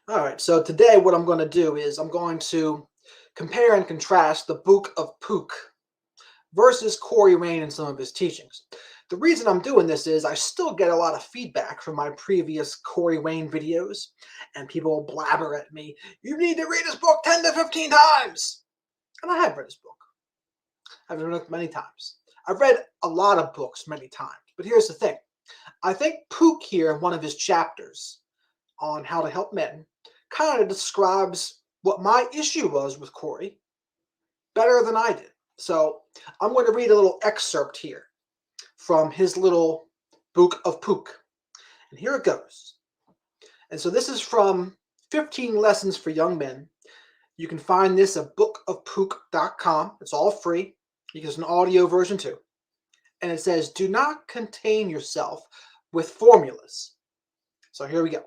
All right, so today what I'm going to do is I'm going to compare and contrast the Book of Pook versus Corey Rain and some of his teachings. The reason I'm doing this is I still get a lot of feedback from my previous Corey Wayne videos, and people blabber at me, you need to read his book 10 to 15 times. And I have read his book. I've read it many times. I've read a lot of books many times, but here's the thing. I think Pook here in one of his chapters on how to help men kind of describes what my issue was with Corey better than I did. So I'm going to read a little excerpt here from his little Book of Pook. And here it goes. And so this is from 15 Lessons for Young Men. You can find this at bookofpook.com. It's all free. There's an audio version too. And it says, do not contain yourself with formulas. So here we go.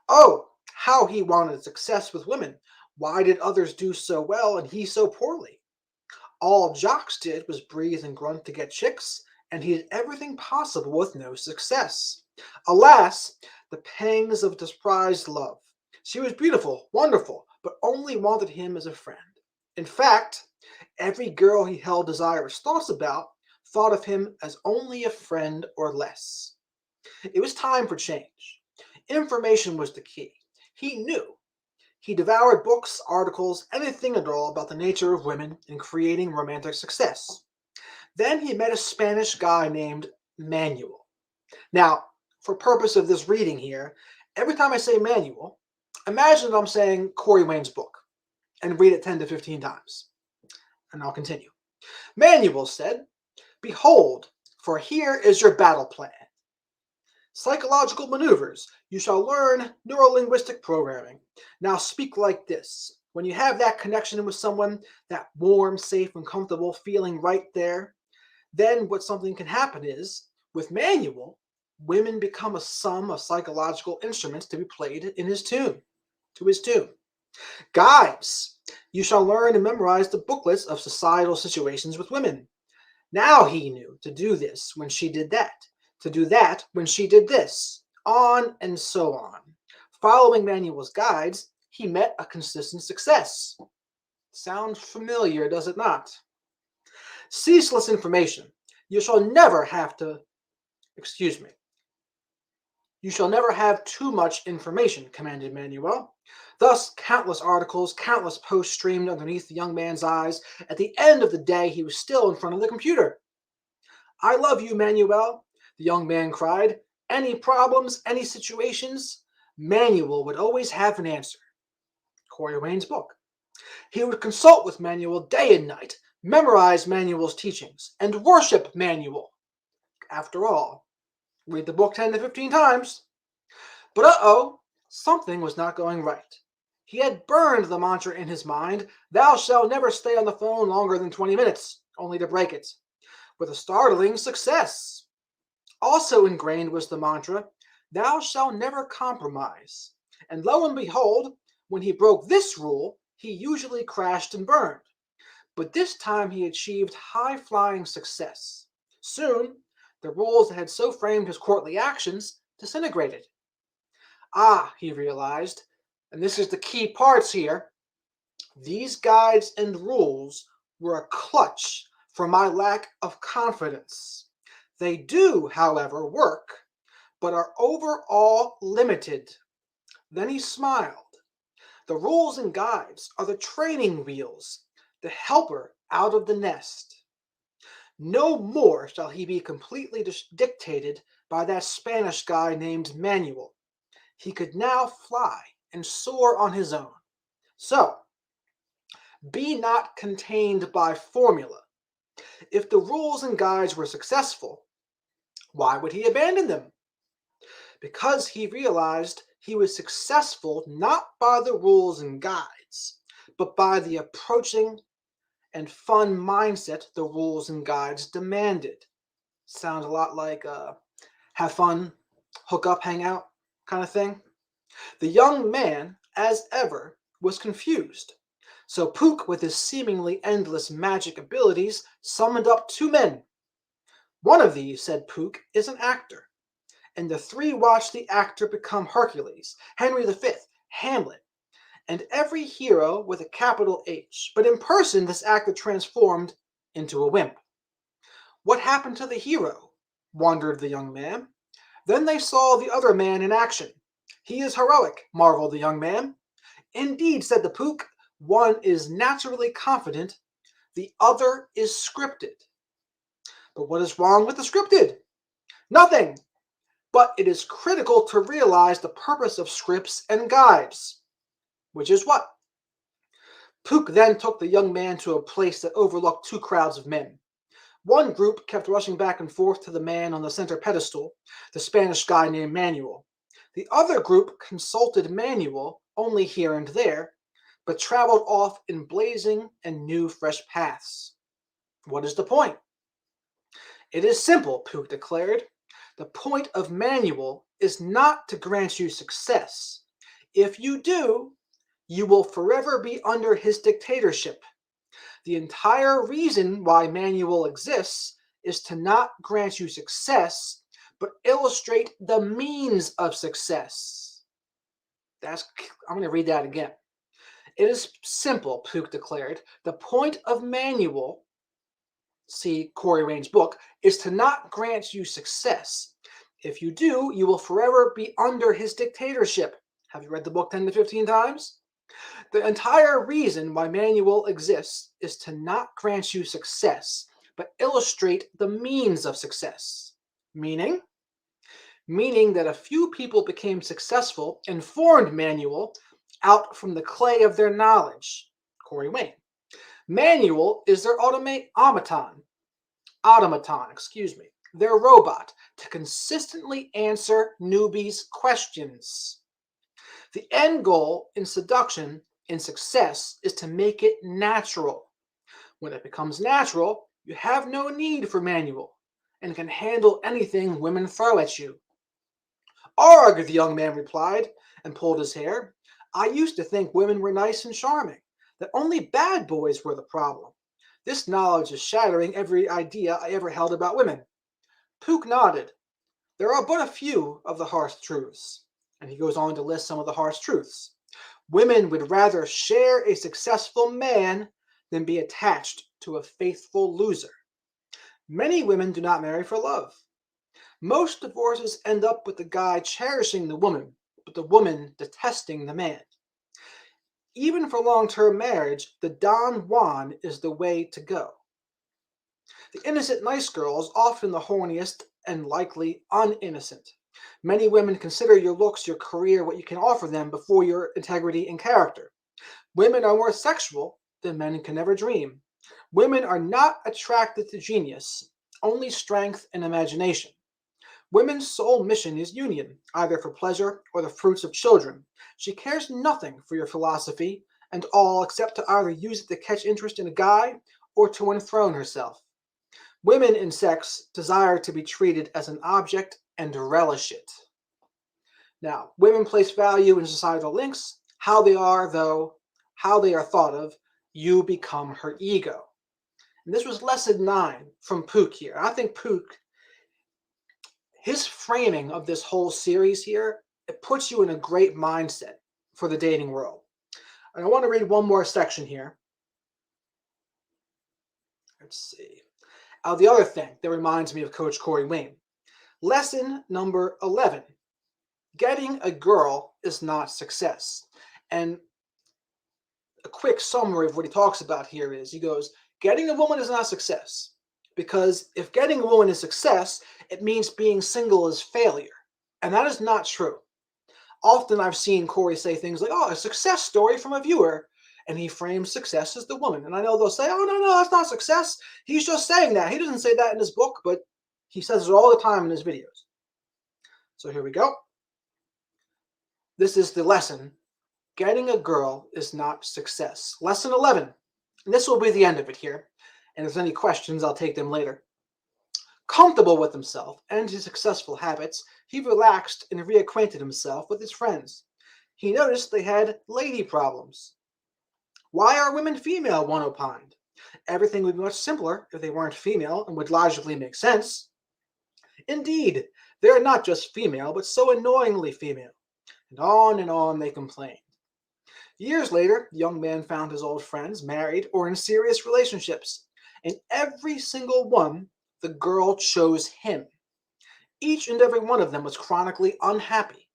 Oh, how he wanted success with women. Why did others do so well and he so poorly? All Jocks did was breathe and grunt to get chicks, and he did everything possible with no success. Alas, the pangs of despised love. She was beautiful, wonderful, but only wanted him as a friend. In fact, every girl he held desirous thoughts about thought of him as only a friend or less. It was time for change. Information was the key. He knew. He devoured books, articles, anything at all about the nature of women in creating romantic success. Then he met a Spanish guy named Manuel. Now, for purpose of this reading here, every time I say Manuel, imagine that I'm saying Corey Wayne's book and read it 10 to 15 times. And I'll continue. Manuel said, behold, for here is your battle plan. Psychological maneuvers. You shall learn neurolinguistic programming. Now speak like this. When you have that connection with someone, that warm, safe, and comfortable feeling right there, then what something can happen is, with Manuel, women become a sum of psychological instruments to be played in his tune, to his tune. Guys, you shall learn and memorize the booklets of societal situations with women. Now he knew to do this when she did that, to do that when she did this, on and so on. Following Manuel's guides, he met a consistent success. Sounds familiar, does it not? Ceaseless information. You shall never have to, excuse me. You shall never have too much information, commanded Manuel. Thus, countless articles, countless posts streamed underneath the young man's eyes. At the end of the day, he was still in front of the computer. I love you, Manuel, the young man cried. Any problems, any situations? Manuel would always have an answer. Corey Wayne's book. He would consult with Manuel day and night, memorize Manuel's teachings, and worship Manuel. After all, read the book 10 to 15 times. But uh-oh, something was not going right. He had burned the mantra in his mind, thou shalt never stay on the phone longer than 20 minutes, only to break it, with a startling success. Also ingrained was the mantra, thou shalt never compromise. And lo and behold, when he broke this rule, he usually crashed and burned. But this time he achieved high-flying success. Soon, the rules that had so framed his courtly actions disintegrated. Ah, he realized, and this is the key parts here, these guides and rules were a clutch for my lack of confidence. They do, however, work, but are overall limited. Then he smiled. The rules and guides are the training wheels, the helper out of the nest. No more shall he be completely dictated by that Spanish guy named Manuel. He could now fly and soar on his own. So, be not contained by formula. If the rules and guides were successful, why would he abandon them? Because he realized he was successful not by the rules and guides, but by the approaching and fun mindset the rules and guides demanded. Sounds a lot like have fun, hook up, hang out kind of thing. The young man, as ever, was confused. So Pook, with his seemingly endless magic abilities, summoned up two men. One of these, said Pook, is an actor. And the three watched the actor become Hercules, Henry V, Hamlet, and every hero with a capital H. But in person, this actor transformed into a wimp. What happened to the hero? Wondered the young man. Then they saw the other man in action. He is heroic, marveled the young man. Indeed, said the Pook, one is naturally confident, the other is scripted. But what is wrong with the scripted? Nothing! But it is critical to realize the purpose of scripts and guides. Which is what? Pook then took the young man to a place that overlooked two crowds of men. One group kept rushing back and forth to the man on the center pedestal, the Spanish guy named Manuel. The other group consulted Manuel only here and there, but traveled off in blazing and new fresh paths. What is the point? It is simple, Pook declared. The point of Manuel is not to grant you success. If you do, you will forever be under his dictatorship. The entire reason why Manuel exists is to not grant you success, but illustrate the means of success. I'm going to read that again. It is simple, Pook declared. The point of Manuel, see Corey Rain's book, is to not grant you success. If you do, you will forever be under his dictatorship. Have you read the book 10 to 15 times? The entire reason why Manuel exists is to not grant you success, but illustrate the means of success. Meaning that a few people became successful and formed Manuel out from the clay of their knowledge. Corey Wayne. Manuel is their automaton, their robot, to consistently answer newbies' questions. The end goal in seduction, in success, is to make it natural. When it becomes natural, you have no need for Manuel and can handle anything women throw at you. Arg, the young man replied and pulled his hair. I used to think women were nice and charming, that only bad boys were the problem. This knowledge is shattering every idea I ever held about women. Pook nodded. There are but a few of the harsh truths. And he goes on to list some of the harsh truths. Women would rather share a successful man than be attached to a faithful loser. Many women do not marry for love. Most divorces end up with the guy cherishing the woman, but the woman detesting the man. Even for long-term marriage, the Don Juan is the way to go. The innocent nice girl is often the horniest and likely uninnocent. Many women consider your looks, your career, what you can offer them before your integrity and character. Women are more sexual than men can ever dream. Women are not attracted to genius, only strength and imagination. Women's sole mission is union, either for pleasure or the fruits of children. She cares nothing for your philosophy and all except to either use it to catch interest in a guy or to enthrone herself. Women in sex desire to be treated as an object and relish it. Now, women place value in societal links. How they are thought of, you become her ego. And this was lesson 9 from Pook here. I think Pook, his framing of this whole series here, it puts you in a great mindset for the dating world. And I want to read one more section here. Let's see. The other thing that reminds me of Coach Corey Wayne. Lesson number 11. Getting a girl is not success. And a quick summary of what he talks about here is, he goes, getting a woman is not success. Because if getting a woman is success, it means being single is failure. And that is not true. Often I've seen Corey say things like, oh, a success story from a viewer. And he frames success as the woman. And I know they'll say, oh, no, that's not success. He's just saying that. He doesn't say that in his book, but he says it all the time in his videos. So here we go. This is the lesson. Getting a girl is not success. Lesson 11. And this will be the end of it here. And if there's any questions, I'll take them later. Comfortable with himself and his successful habits, he relaxed and reacquainted himself with his friends. He noticed they had lady problems. Why are women female? One opined. Everything would be much simpler if they weren't female and would logically make sense. Indeed, they are not just female, but so annoyingly female. And on they complained. Years later, the young man found his old friends married or in serious relationships. In every single one, the girl chose him. Each and every one of them was chronically unhappy.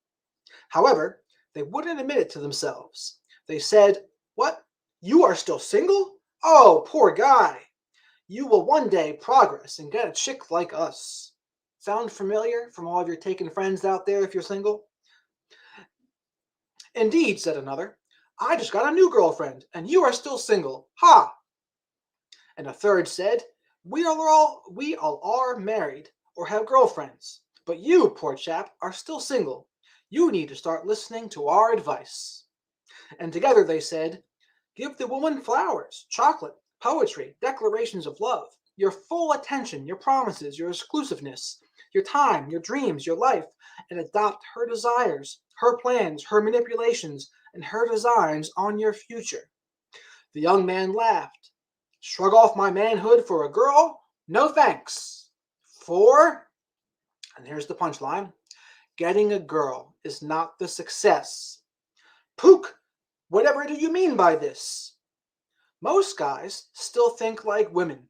However, they wouldn't admit it to themselves. They said, "What? You are still single? Oh, poor guy. You will one day progress and get a chick like us." Sound familiar from all of your taken friends out there if you're single? "Indeed," said another. "I just got a new girlfriend, and you are still single. Ha!" And a third said, We all are married or have girlfriends, but you, poor chap, are still single. You need to start listening to our advice." And together they said, "Give the woman flowers, chocolate, poetry, declarations of love, your full attention, your promises, your exclusiveness, your time, your dreams, your life, and adopt her desires, her plans, her manipulations, and her designs on your future." The young man laughed. "Shrug off my manhood for a girl? No thanks. For," and here's the punchline, "getting a girl is not the success." Pook, whatever do you mean by this? Most guys still think like women.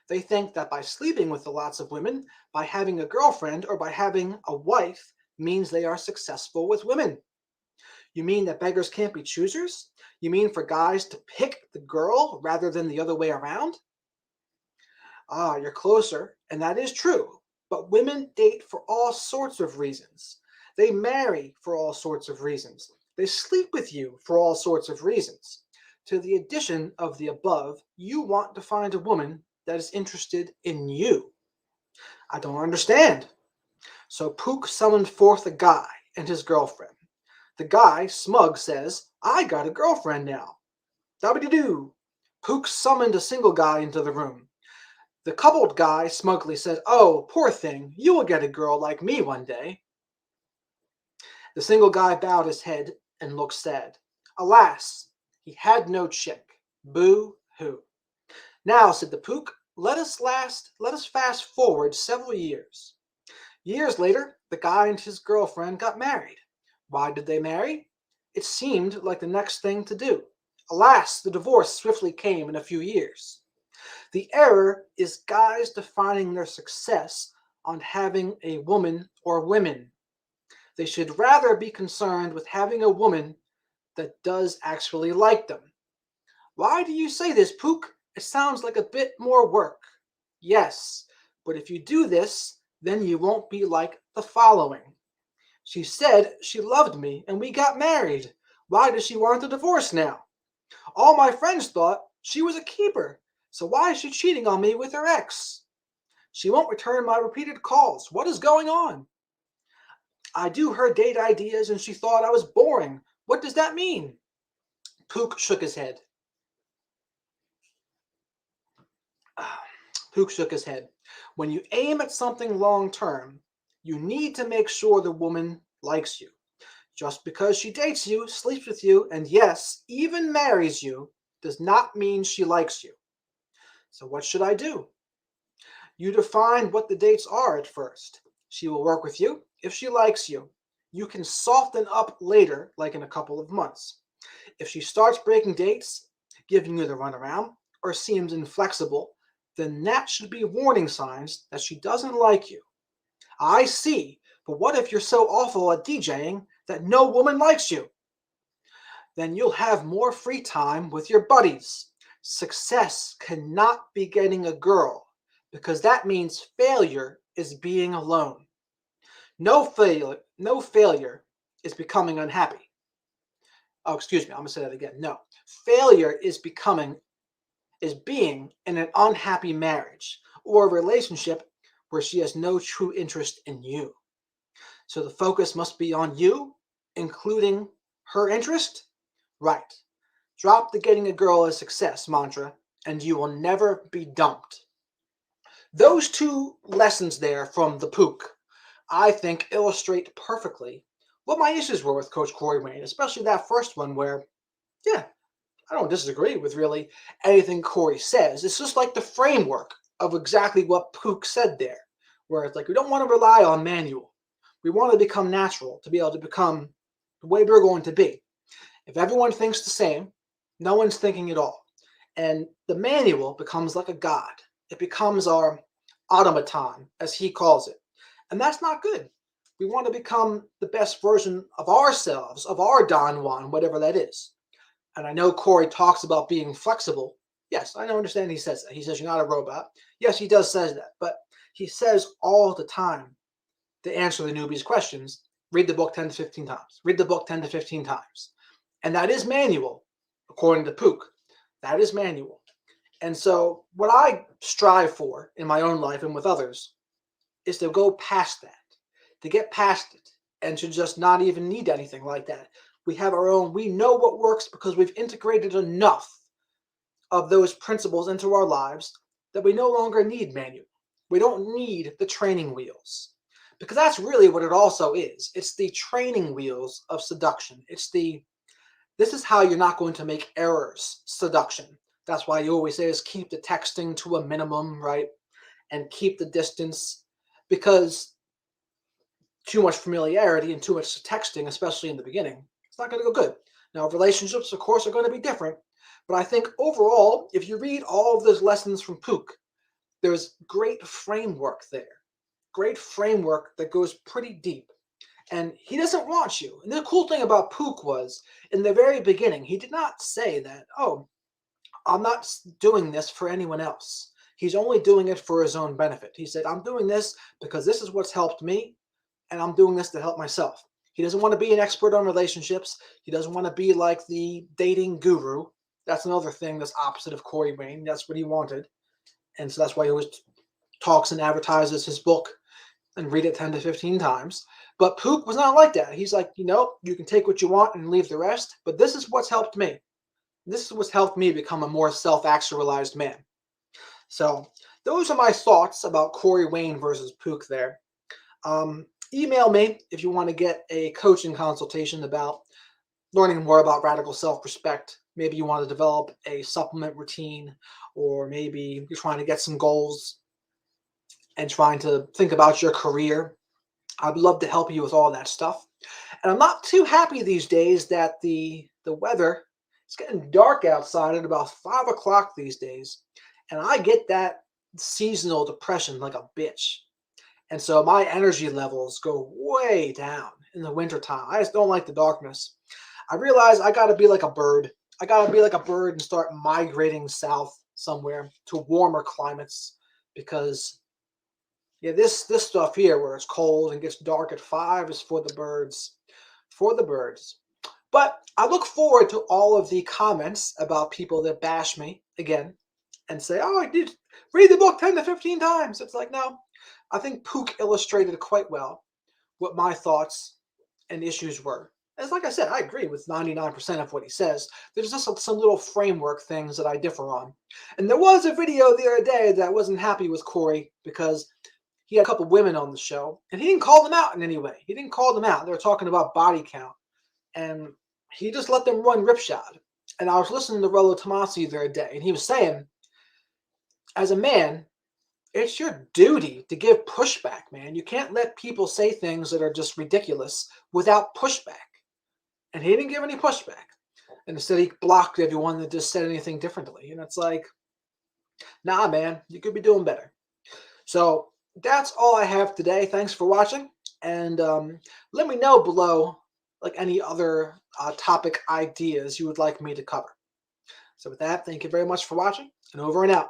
They think that by sleeping with lots of women, by having a girlfriend, or by having a wife means they are successful with women. You mean that beggars can't be choosers? You mean for guys to pick the girl rather than the other way around? Ah, you're closer, and that is true. But women date for all sorts of reasons. They marry for all sorts of reasons. They sleep with you for all sorts of reasons. To the addition of the above, you want to find a woman that is interested in you. I don't understand. So Pook summoned forth a guy and his girlfriend. The guy, smug, says, "I got a girlfriend now." Dabba-doo. Pook summoned a single guy into the room. The coupled guy smugly said, "Oh, poor thing, you will get a girl like me one day." The single guy bowed his head and looked sad. Alas, he had no chick. Boo-hoo. "Now," said the Pook, let us fast forward several years. Years later, the guy and his girlfriend got married. Why did they marry? It seemed like the next thing to do. Alas, the divorce swiftly came in a few years. The error is guys defining their success on having a woman or women. They should rather be concerned with having a woman that does actually like them. Why do you say this, Pook? It sounds like a bit more work. Yes, but if you do this, then you won't be like the following. She said she loved me and we got married. Why does she want a divorce now? All my friends thought she was a keeper, so why is she cheating on me with her ex? She won't return my repeated calls. What is going on? I do her date ideas and she thought I was boring. What does that mean? Pook shook his head. Pook shook his head. When you aim at something long term, you need to make sure the woman likes you. Just because she dates you, sleeps with you, and yes, even marries you, does not mean she likes you. So what should I do? You define what the dates are at first. She will work with you if she likes you. You can soften up later, like in a couple of months. If she starts breaking dates, giving you the runaround, or seems inflexible, then that should be warning signs that she doesn't like you. I see, but what if you're so awful at DJing that no woman likes you? Then you'll have more free time with your buddies. Success cannot be getting a girl, because that means failure is being alone. No failure is becoming unhappy. Oh, excuse me, I'm gonna say that again. No. Failure is being in an unhappy marriage or a relationship where she has no true interest in you. So the focus must be on you, including her interest. Right. Drop the getting a girl a success mantra, and you will never be dumped. Those two lessons there from the Pook, I think, illustrate perfectly what my issues were with Coach Corey Wayne, especially that first one where, yeah, I don't disagree with really anything Corey says. It's just like the framework of exactly what Pook said there, where it's like we don't want to rely on manual. We want to become natural to be able to become the way we're going to be. If everyone thinks the same, no one's thinking at all. And the manual becomes like a god. It becomes our automaton, as he calls it. And that's not good. We want to become the best version of ourselves, of our Don Juan, whatever that is. And I know Corey talks about being flexible. Yes, I understand he says that. He says you're not a robot. Yes, he does say that. But he says all the time to answer the newbies' questions, read the book 10 to 15 times. Read the book 10 to 15 times. And that is manual, according to Pook. That is manual. And so what I strive for in my own life and with others is to go past that, to get past it, and to just not even need anything like that. We have our own, we know what works because we've integrated enough of those principles into our lives that we no longer need manual. We don't need the training wheels. Because that's really what it also is. It's the training wheels of seduction. This is how you're not going to make errors, seduction. That's why you always say is keep the texting to a minimum, right? And keep the distance, because too much familiarity and too much texting, especially in the beginning, it's not going to go good. Now, relationships, of course, are going to be different. But I think overall, if you read all of those lessons from Pook, there's great framework there. Great framework that goes pretty deep. And he doesn't want you. And the cool thing about Pook was, in the very beginning, he did not say that, oh, I'm not doing this for anyone else. He's only doing it for his own benefit. He said, I'm doing this because this is what's helped me, and I'm doing this to help myself. He doesn't want to be an expert on relationships. He doesn't want to be like the dating guru. That's another thing that's opposite of Corey Wayne. That's what he wanted. And so that's why he always talks and advertises his book and read it 10 to 15 times. But Pook was not like that. He's like, you can take what you want and leave the rest, but this is what's helped me. This is what's helped me become a more self-actualized man. So those are my thoughts about Corey Wayne versus Pook there. Email me if you want to get a coaching consultation about learning more about radical self-respect. Maybe you want to develop a supplement routine, or maybe you're trying to get some goals and trying to think about your career. I'd love to help you with all that stuff. And I'm not too happy these days that the weather, it's getting dark outside at about 5 o'clock these days. And I get that seasonal depression like a bitch. And so my energy levels go way down in the wintertime. I just don't like the darkness. I realize I got to be like a bird. I got to be like a bird and start migrating south somewhere to warmer climates, because yeah, this stuff here where it's cold and gets dark at 5 is for the birds. For the birds. But I look forward to all of the comments about people that bash me again and say, oh, I did read the book 10 to 15 times. It's like, no, I think Pook illustrated quite well what my thoughts and issues were. As like I said, I agree with 99% of what he says. There's just some little framework things that I differ on. And there was a video the other day that I wasn't happy with Corey because he had a couple women on the show, and he didn't call them out in any way. He didn't call them out. They were talking about body count, and he just let them run ripshod. And I was listening to Rollo Tomasi the other day, and he was saying, as a man, it's your duty to give pushback, man. You can't let people say things that are just ridiculous without pushback. And he didn't give any pushback. And instead, he blocked everyone that just said anything differently. And it's like, nah, man, you could be doing better. So that's all I have today. Thanks for watching. And let me know below like any other topic ideas you would like me to cover. So with that, thank you very much for watching, and over and out.